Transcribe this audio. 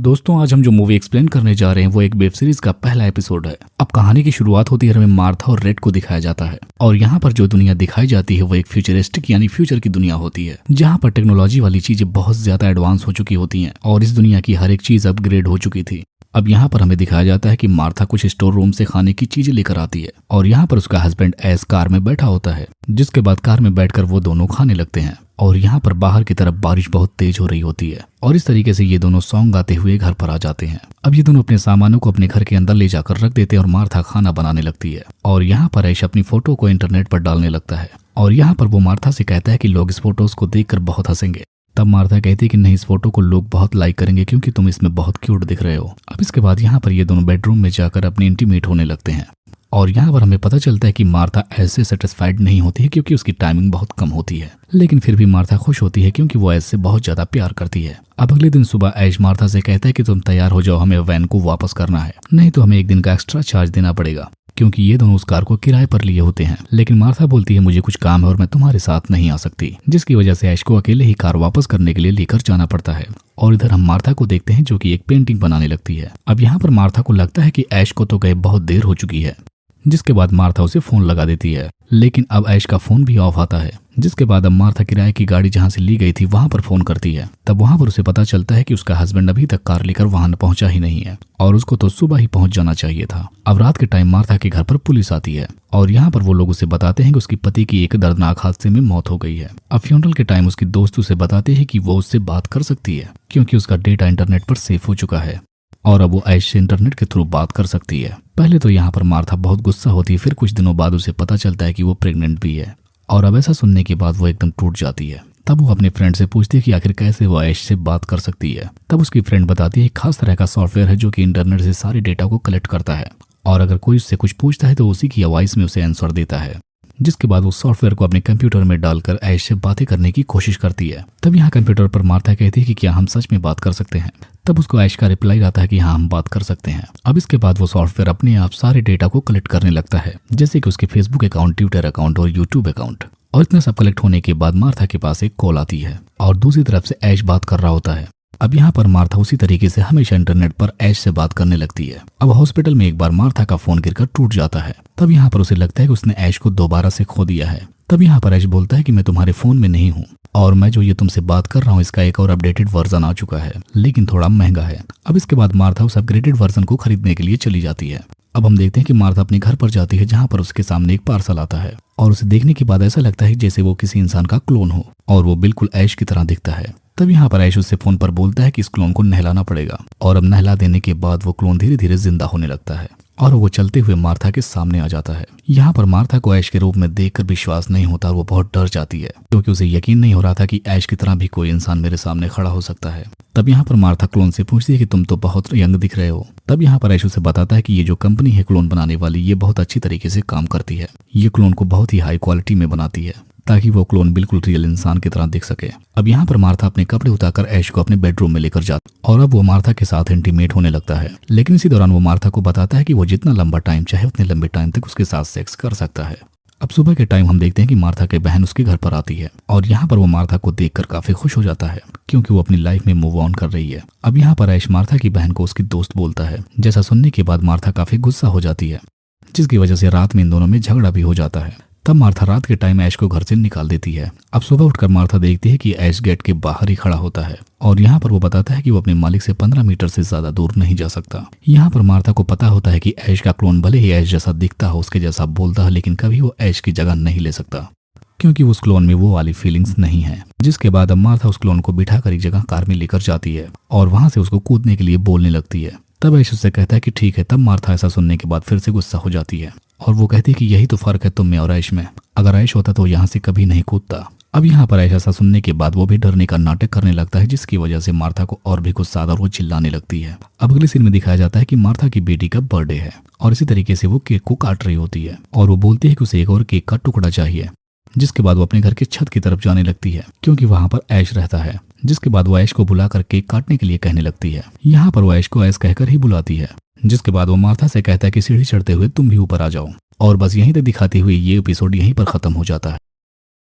दोस्तों आज हम जो मूवी एक्सप्लेन करने जा रहे हैं वो एक वेब सीरीज का पहला एपिसोड है। अब कहानी की शुरुआत होती है, हमें मार्था और रेड को दिखाया जाता है और यहाँ पर जो दुनिया दिखाई जाती है वो एक फ्यूचरिस्टिक यानी फ्यूचर की दुनिया होती है, जहाँ पर टेक्नोलॉजी वाली चीजें बहुत ज्यादा एडवांस हो चुकी होती हैं और इस दुनिया की हर एक चीज अपग्रेड हो चुकी थी। अब यहाँ पर हमें दिखाया जाता है कि मार्था कुछ स्टोर रूम से खाने की चीजें लेकर आती है और यहाँ पर उसका हस्बैंड एस कार में बैठा होता है, जिसके बाद कार में बैठकर वो दोनों खाने लगते हैं और यहाँ पर बाहर की तरफ बारिश बहुत तेज हो रही होती है और इस तरीके से ये दोनों सॉन्ग गाते हुए घर पर आ जाते हैं। अब ये दोनों अपने सामानों को अपने घर के अंदर ले जाकर रख देते हैं और मार्था खाना बनाने लगती है और यहाँ पर ऐश अपनी फोटो को इंटरनेट पर डालने लगता है और यहाँ पर वो मार्था से कहता है कि लोग इस फोटोज को देखकर बहुत हंसेंगे। तब मार्था कहती है कि नहीं, इस फोटो को लोग बहुत लाइक करेंगे क्योंकि तुम इसमें बहुत क्यूट दिख रहे हो। अब इसके बाद यहाँ पर ये दोनों बेडरूम में जाकर अपने इंटीमेट होने लगते हैं और यहाँ पर हमें पता चलता है कि मार्था ऐसे सेटिस्फाइड नहीं होती है क्योंकि उसकी टाइमिंग बहुत कम होती है, लेकिन फिर भी मार्था खुश होती है क्योंकि वो ऐश से बहुत ज्यादा प्यार करती है। अब अगले दिन सुबह ऐश मार्था से कहता है कि तुम तैयार हो जाओ, हमें वैन को वापस करना है, नहीं तो हमें एक दिन का एक्स्ट्रा चार्ज देना पड़ेगा क्योंकि ये दोनों उस कार को किराए पर लिए होते हैं। लेकिन मार्था बोलती है मुझे कुछ काम है और मैं तुम्हारे साथ नहीं आ सकती, जिसकी वजह से ऐश को अकेले ही कार वापस करने के लिए लेकर जाना पड़ता है। और इधर हम मार्था को देखते हैं जो कि एक पेंटिंग बनाने लगती है। अब यहाँ पर मार्था को लगता है कि ऐश को तो गए बहुत देर हो चुकी है, जिसके बाद मार्था उसे फोन लगा देती है, लेकिन अब ऐश का फोन भी ऑफ आता है। जिसके बाद अब मार्था किराए की गाड़ी जहां से ली गई थी वहां पर फोन करती है। तब वहां पर उसे पता चलता है कि उसका हस्बैंड अभी तक कार लेकर वहां पहुंचा ही नहीं है और उसको तो सुबह ही पहुंच जाना चाहिए था। अब रात के टाइम मार्था के घर पर पुलिस आती है और यहाँ पर वो लोग उसे बताते हैं कि उसकी पति की एक दर्दनाक हादसे में मौत हो गई है। अब फ्यूनरल के टाइम उसकी दोस्त उसे बताते हैं कि वो उससे बात कर सकती है क्योंकि उसका डेटा इंटरनेट पर सेफ हो चुका है और अब वो ऐश से इंटरनेट के थ्रू बात कर सकती है। पहले तो यहाँ पर मार्था बहुत गुस्सा होती है, फिर कुछ दिनों बाद उसे पता चलता है कि वो प्रेग्नेंट भी है और अब ऐसा सुनने के बाद वो एकदम टूट जाती है। तब वो अपने फ्रेंड से पूछती है कि आखिर कैसे वो ऐश से बात कर सकती है। तब उसकी फ्रेंड बताती है एक खास तरह का सॉफ्टवेयर है जो कि इंटरनेट से सारे डेटा को कलेक्ट करता है और अगर कोई उससे कुछ पूछता है तो उसी की आवाज में उसे आंसर देता है। जिसके बाद वो सॉफ्टवेयर को अपने कंप्यूटर में डालकर ऐश से बातें करने की कोशिश करती है। तब यहाँ कंप्यूटर पर मार्था कहती है कि क्या हम सच में बात कर सकते हैं। तब उसको ऐश का रिप्लाई आता है कि हाँ हम बात कर सकते हैं। अब इसके बाद वो सॉफ्टवेयर अपने आप सारे डेटा को कलेक्ट करने लगता है, जैसे कि उसके फेसबुक अकाउंट, ट्विटर अकाउंट और यूट्यूब अकाउंट। और इतना सब कलेक्ट होने के बाद मार्था के पास एक कॉल आती है और दूसरी तरफ से ऐश बात कर रहा होता है। अब यहाँ पर मार्था उसी तरीके से हमेशा इंटरनेट पर ऐश से बात करने लगती है। अब हॉस्पिटल में एक बार मार्था का फोन गिरकर टूट जाता है। तब यहाँ पर उसे लगता है कि उसने ऐश को दोबारा से खो दिया है। तब यहाँ पर ऐश बोलता है कि मैं तुम्हारे फोन में नहीं हूँ और मैं जो ये तुमसे बात कर रहा हूँ इसका एक और अपडेटेड वर्जन आ चुका है, लेकिन थोड़ा महंगा है। अब इसके बाद मार्था उस अपग्रेडेड वर्जन को खरीदने के लिए चली जाती है। अब हम देखते हैं कि मार्था अपने घर पर जाती है जहाँ पर उसके सामने एक पार्सल आता है और उसे देखने के बाद ऐसा लगता है जैसे वो किसी इंसान का क्लोन हो और वो बिल्कुल ऐश की तरह दिखता है। तब यहाँ पर ऐश उससे फोन पर बोलता है कि इस क्लोन को नहलाना पड़ेगा और अब नहला देने के बाद वो क्लोन धीरे धीरे जिंदा होने लगता है और वो चलते हुए मार्था के सामने आ जाता है। यहाँ पर मार्था को ऐश के रूप में देखकर विश्वास नहीं होता और वो बहुत डर जाती है क्योंकि उसे यकीन नहीं हो रहा था कि ऐश की तरह भी कोई इंसान मेरे सामने खड़ा हो सकता है। तब यहाँ पर मार्था क्लोन से पूछती है कि तुम तो बहुत यंग दिख रहे हो। तब यहाँ पर ऐश उसे बताता है कि ये जो कंपनी है क्लोन बनाने वाली, ये बहुत अच्छी तरीके से काम करती है। ये क्लोन को बहुत ही हाई क्वालिटी में बनाती है ताकि वो क्लोन बिल्कुल रियल इंसान की तरह दिख सके। अब यहाँ पर मार्था अपने कपड़े उतारकर ऐश को अपने बेडरूम में लेकर जाता और अब वो मार्था के साथ इंटीमेट होने लगता है, लेकिन इसी दौरान वो मार्था को बताता है कि वो जितना लंबा टाइम चाहे उतने लंबे टाइम तक उसके साथ सेक्स कर सकता है। अब सुबह के टाइम हम देखते हैं कि मार्था की बहन उसके घर पर आती है और यहाँ पर वो मार्था को देखकर काफी खुश हो जाता है क्योंकि वो अपनी लाइफ में मूव ऑन कर रही है। अब यहाँ पर ऐश मार्था की बहन को उसकी दोस्त बोलता है, जैसा सुनने के बाद मार्था काफी गुस्सा हो जाती है, जिसकी वजह से रात में इन दोनों में झगड़ा भी हो जाता है। तब मार्था रात के टाइम ऐश को घर से निकाल देती है। अब सुबह उठकर मार्था देखती है कि ऐश गेट के बाहर ही खड़ा होता है और यहाँ पर वो बताता है कि वो अपने मालिक से 15 मीटर से ज्यादा दूर नहीं जा सकता। यहाँ पर मार्था को पता होता है कि ऐश का क्लोन भले ही ऐश जैसा दिखता हो, उसके जैसा बोलता है, लेकिन कभी वो ऐश की जगह नहीं ले सकता क्योंकि उस क्लोन में वो वाली फीलिंग्स नहीं है। जिसके बाद अब मार्था उस क्लोन को बिठाकर एक जगह कार में लेकर जाती है और वहां से उसको कूदने के लिए बोलने लगती है। तब ऐश उससे कहता है कि ठीक है। तब मार्था ऐसा सुनने के बाद फिर से गुस्सा हो जाती है और वो कहती है कि यही तो फर्क है तुम में और ऐश में, अगर ऐश होता तो यहाँ से कभी नहीं कूदता। अब यहाँ पर ऐश ऐसा सुनने के बाद वो भी डरने का नाटक करने लगता है, जिसकी वजह से मार्था को और भी गुस्सा आता और वो चिल्लाने लगती है। अब अगले सीन में दिखाया जाता है कि मार्था की बेटी का बर्थडे है और इसी तरीके से वो केक को काट रही होती है और वो बोलती है कि उसे एक और केक का टुकड़ा चाहिए। जिसके बाद वो अपने घर के छत की तरफ जाने लगती है क्योंकि वहां पर ऐश रहता है। जिसके बाद वो ऐश को बुलाकर केक काटने के लिए कहने लगती है। यहाँ पर वो ऐश को ऐश कहकर ही बुलाती है। जिसके बाद वो मार्था से कहता है कि सीढ़ी चढ़ते हुए तुम भी ऊपर आ जाओ और बस यहीं तक दिखाते हुए ये एपिसोड यहीं पर खत्म हो जाता है।